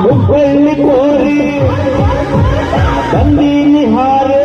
ಹುಬ್ಬಳ್ಳಿ ಕೋರಿ ಬಂದೀನಿ ಹಾರೆ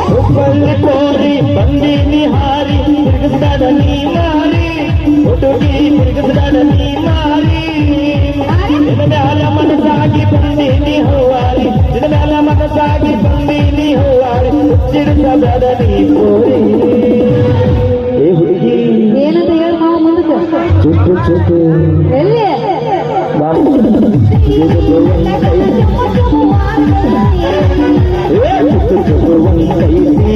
ಹುಬ್ಬಳ್ಳಿ ಕೋರಿ ಬಂದೀನಿ ಹಾರಿ ತಿರುಗಿಸ್ದಾಡ ನೀ ಮಾರಿ ಹುಡುಗಿ ತಿರುಗಿಸ್ದಾಡ ನೀ ಮಾರಿ ನಿನ್ನ ಮ್ಯಾಲ ಮನಸ್ಸಾಗಿ ಬಂದೀನಿ ಹೂವಾರಿ ನಿನ್ನ ಮ್ಯಾಲ ಮನಸ್ಸಾಗಿ ಬಂದೀನಿ ಹೂವಾರಿ ಹುಚ್ಚಿಡಿಸಬೇಡ ನೀ ಕೋರಿ ಏ ಹುಡುಗಿ ಏನಂತ ಹೇಳಿ ನಾವು ಮುಂದಕ್ಕೆ ಚುಟ್ಟು ಚುಟ್ಟು ಎಲ್ಲಿ ನೀ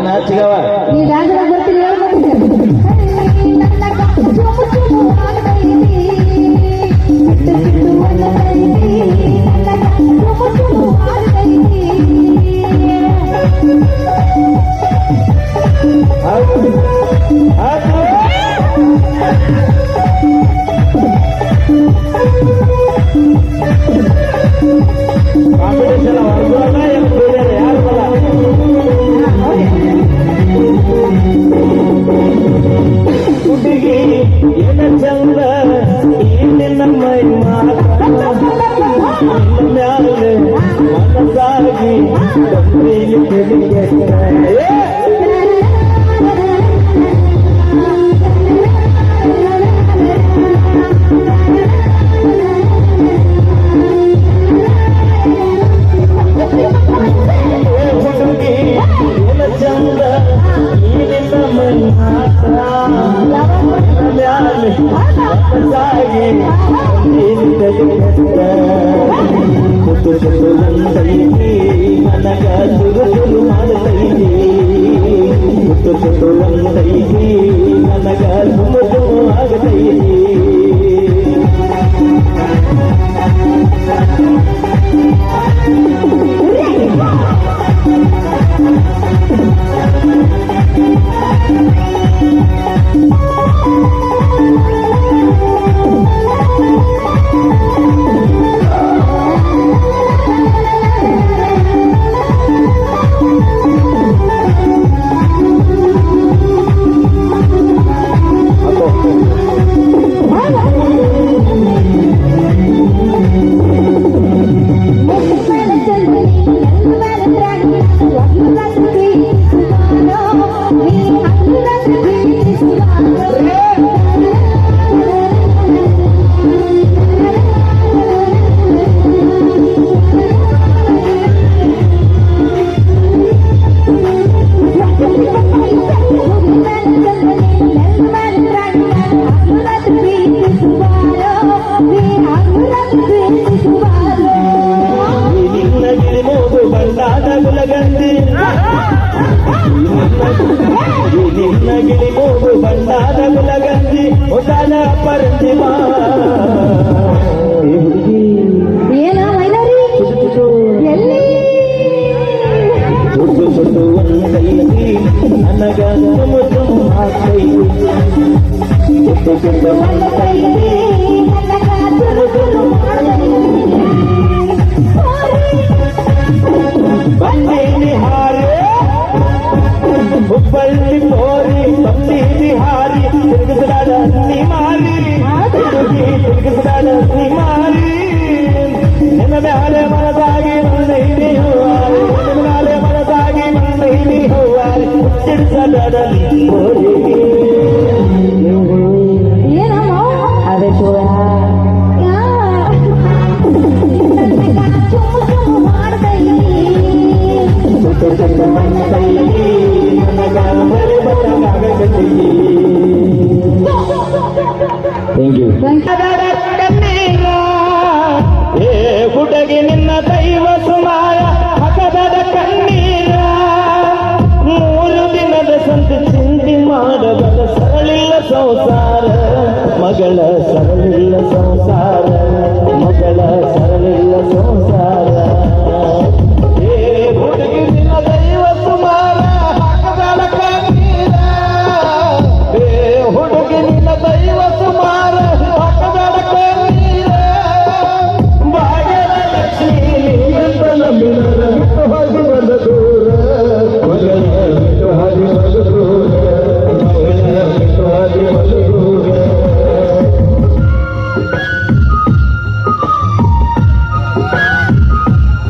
ರಾಜರಾಗ ಬರ್ತೀನಿ ಕಾಂಪಿಟೇಷನ್ ಯಾರು ಹುಡುಗಿ ಏನ ಚಂದ ನಿನ್ನ ಮೈ ಮ್ಯಾಲೆ ಮನಸ್ಸಾಗಿ ಹುಡುಗಿ ಏನ ಚಂದ ನಿನ್ನ ಮೈ ಮ್ಯಾಲೆ ಮನಸ್ಸಾಗಿ ಮುತ್ತು ಚುಟ್ಟು ಬಂದೈತಿ ನನಗ ಸುರು ಸುರು ಮಾಡತೈತಿ ಮುತ್ತು ಚುಟ್ಟು ಬಂದೈತಿ ನನಗ ಸುಮ್ಮ ಸುಮ್ಮ ಆಗತೈತಿ ನಿನ್ನ ಗಿಳಿ ಮೂಗು ಬಣ್ಣದ ಗುಲಗಂಜಿ ಉದಾನ ಪರಂಜಿಮಾ ಏನ ಮೈನಾರಿ ಎಲ್ಲಿ ಸುಟ್ಟು ಸುಟ್ಟು ಒಂದೈತಿ ನನಗ ಮುದ್ದು ಹಾಕೈತಿ ಸುಟ್ಟು ಸುಟ್ಟು ಒಂದೈತಿ ಬಂದೀನಿ ಹಾರಿ ಹುಬ್ಬಳ್ಳಿ ಕೋರಿ ಬಂದೀನಿ ಹಾರಿ ತಿರುಗಿಸ್ದಾಡ ನೀ ಮಾರಿ ತಿರುಗಿಸ್ದಾಡ ನೀ ಮಾರಿ ನಿನ್ನ ಮ್ಯಾಲೆ ಮನದಾಗಿ ಬಂದೀನಿ ಹೂವಾರಿ ನಿನ್ನ ಮ್ಯಾಲೆ ಮನದಾಗಿ ಬಂದೀನಿ ಹೂವಾರಿ ಹುಚ್ಚಿಡಿಸಬೇಡ ನೀ ಕೋರಿ ಏನಮ್ಮ ಅದೇ ಶಿವ ಥ್ಯಾಂಕ್ ಯು. ಏ ಹುಡುಗಿ ನಿನ್ನ ದೈವ ಸುಮಾರ ಹಗದಡ ಕಣ್ಣೀರ 3 ದಿನದ ಸಂತ ಚಿಂತೆ ಮಾಡಬದ ಸರಳಿ ಸಂಸಾರ ಮಗಳ ಸರಳಿಲ್ಲ ಸಂಸಾರ ಮಗಳ ಸರಳಿಲ್ಲ ಸಂಸಾರ ಏ ಹುಡುಗಿ ನಿನ್ನ ದೈವ ಸುಮಾರ ಹಾಕದಾಳ ಕಣ್ಣೀರ ಏ ಹುಡುಗಿ ನಿನ್ನ ದೈವ ಸುಮಾರ ಹಾಕದಾಳ ಕಣ್ಣೀರ ಭಾಗ್ಯದ ಲಕ್ಷ್ಮೀ ನಿನ್ನಂತ ನಂಬಿದರ ಬಿಟ್ಟು ಹೋಗಿ ಬಂದ ದೂರ ಮಗಳ ಬಿಟ್ಟು ಹೋಗಿ ಬಂದ ದೂರ ಮಗಳ ಬಿಟ್ಟು ಹೋಗಿ ಬಂದ ದೂರ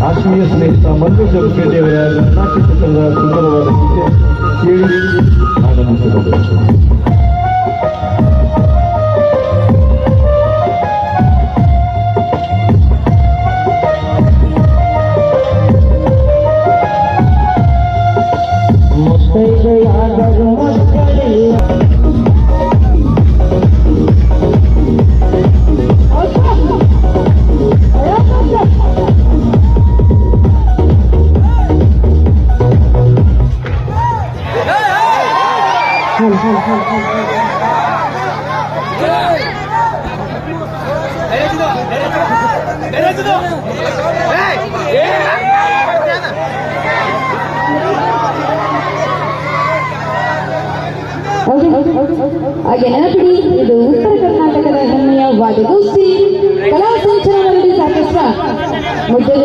ಆತ್ಮೀಯ ಸ್ನೇಹಿತ ಮಂಜು ಜಗಪೇಟೆಯವರ ನಾಟ್ಯ ಚಿತ್ರದ ಸುಂದರವಾದ ಗೀತೆ ಕೇಳಿ ಆನಂದಿಸಬಹುದು. ಮುತ್ತೈದೆಯಾದರೂ ಮಕ್ಕಳಿಲ್ಲ ಹಾಗೆ ನೆನಪಿಡಿ, ಇದು ಉತ್ತರ ಕರ್ನಾಟಕದ ಹೆಮ್ಮೆಯ ವಾದ್ಯಗೋಷ್ಠಿ ಕಲಾ ಸಂಚಲನ ಮಂಡಳಿ ಸಾಕಷ್ಟ ಮುದ್ದೆಜ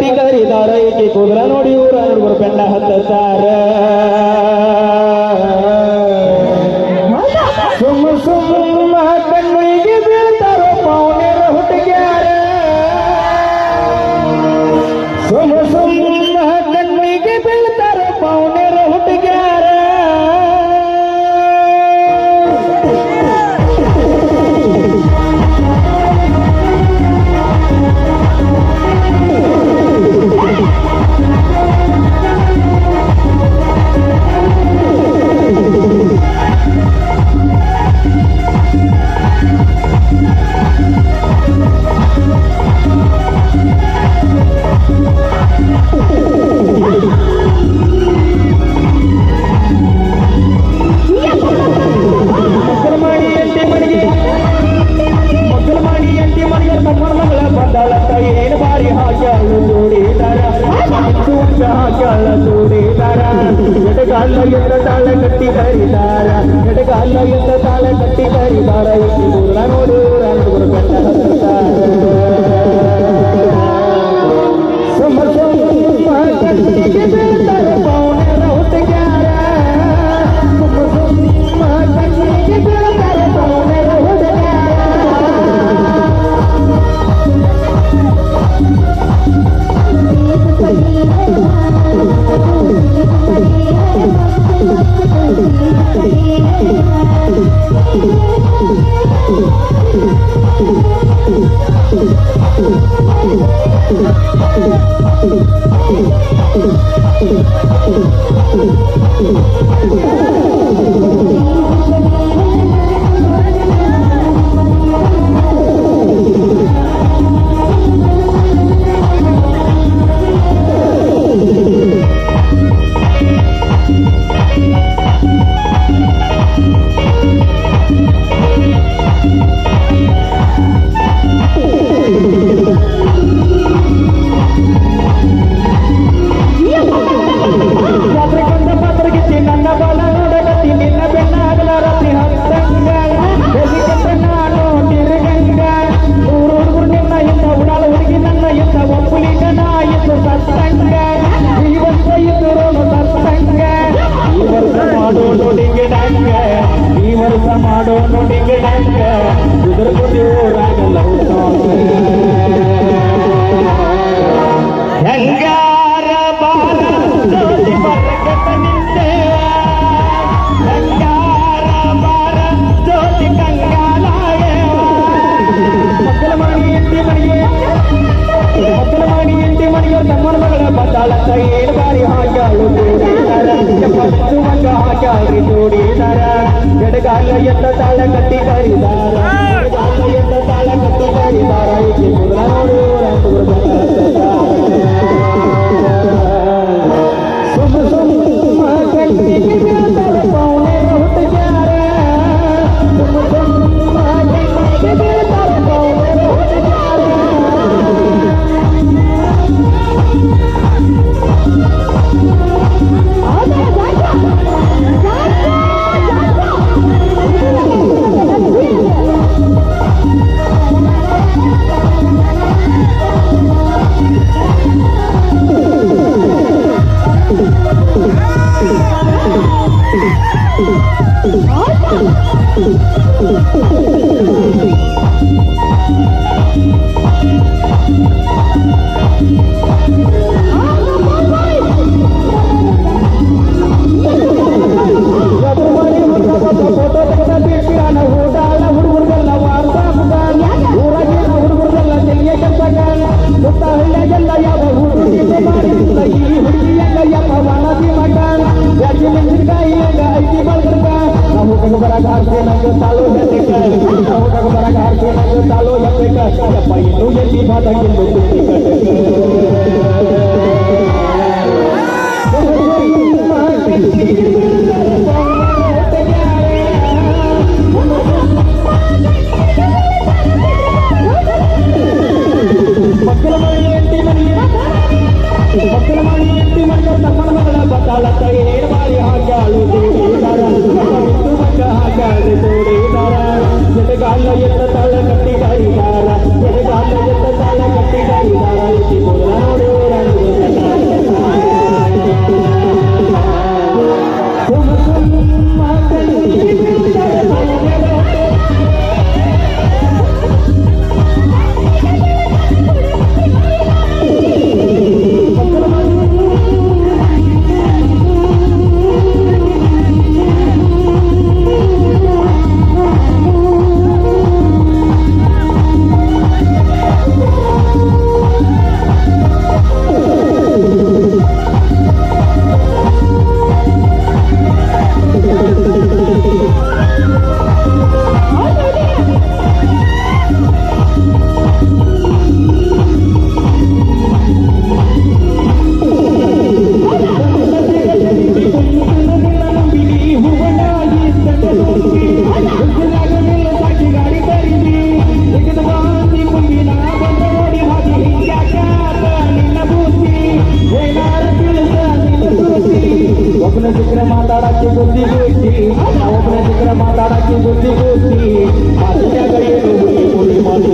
ಕಟ್ಟಿ ಕರಿದಾರ ಈಕೆ ಕುದುರ ನೋಡಿ ಊರ ಹುಡುಗರು ಬೆಂಡ ಹತ್ತಾರ ಸುಮ್ಮ ಸುಮ್ಮ ಕಣ್ಣಿಗೆ ಬೀಳ್ತಾರೋ ಪೌನೇರ ಹುಡುಗ್ಯಾರ ಸುಮ್ಮ ಸುಮ್ಮ ಕಣ್ಣಿಗೆ ಬೀಳ್ತಾರೋ ಪೌನೇರ ಹುಡುಗ್ಯಾರ ಏನು ಬಾರಿ ಹಾಕ್ಯಾಳು ಜೋಡಿದಾರ ಹಾಕ್ಯಾಳ ಜೋಡಿದಾರ ಎಡಗಾಲ ಎಂದ ತಾಳ ಕಟ್ಟಿ ಕರಿದಾರ ಎಡಗಾಲ ಎಂದ ತಾಳ ಕಟ್ಟಿ ಕರಿದಾರ ದೂರ ನೋಡಿ ಹುಡುಗರು ಬೆಟ್ಟ ಕಟ್ಟಿಗೆ ಬೀಳ್ತಾರ ಪೌನೇರ ಹುಡುಗ್ಯಾರ ಕಟ್ಟಿಗೆ ಬೀಳ್ತಾರ ಪೌನೇರ ಹುಡುಗ್ಯಾರ ಮಾಡೋ ನೋಡಿಗೆ ಉದುರ್ಕೊಂಡು ಊರಾಗಲ್ಲ ಹೆಂಗಾರ ಬಾರ ಜೋಡಿ ಬರಗತ ನಿಂತೆ ಹೆಂಗಾರ ಬಾರ ಜೋಡಿ ಕಂಗಾಲಾಗೆ ಮಕ್ಕಳ ಮಾಡಿ ಎಂಟಿ ಮನೆಗೆ ತಮ್ಮನ ಮಗಳ ಬದ್ದಾಳಂತ ಏನು ಬಾರಿ ಹಾಕ್ಯಾಳು ಜೋಡಿದಾರ ಪತ್ತು ಮಂಗ ಹಾಕ್ಯಾಳ್ರಿ ಜೋಡಿದಾರ ಎಡಗಾಲ ಎತ್ತ ತಾಳ ಕಟ್ಟಿ ಕರಿದಾರ ಎಡಗಾಲ ಎತ್ತ ತಾಳ ಕಟ್ಟಿ ಕರಿದಾರ ಈಕೆ ಕುದುರ ನೋಡು ಸುಮ್ಮ ಸುಮ್ಮ ಕಟ್ಟಿಗೆ ಬೀಳ್ತಾರ ಪೌನೇರ ಹುಡುಗ್ಯಾರ ಸುಮ್ಮ ಸುಮ್ಮ ಕಟ್ಟಿಗೆ ಬೀಳ್ತಾರ ಪೌನೇರ ಹುಡುಗ್ಯಾರ ಎತ್ತ ತಾಳ ಕಟ್ಟಿ ಗಾಯಿದಾರ ನಾ ಬಂದ ನೋಡಿ ಹಾಗೆ ಹಿಂಗ್ಯಾಕ ನಿನ್ನ ಬೂಸಿ ಏನಾರ ತಿಳಿಸ ನಿನ್ನ ಸೂಸಿ ಒಬ್ಬನ ಸಿಕ್ಕರೆ ಮಾತಾಡಕ್ಕೆ ಬುದ್ಧಿ ಬೂಸಿ ಒಬ್ಬನ ಸಿಕ್ಕರೆ ಮಾತಾಡಕ್ಕೆ ಬುದ್ಧಿ ಬೂಸಿ ಮಾತಿನ್ಯಾಗ ಏನು ಬುದ್ಧಿ ಮುಡಿ ಮಾತು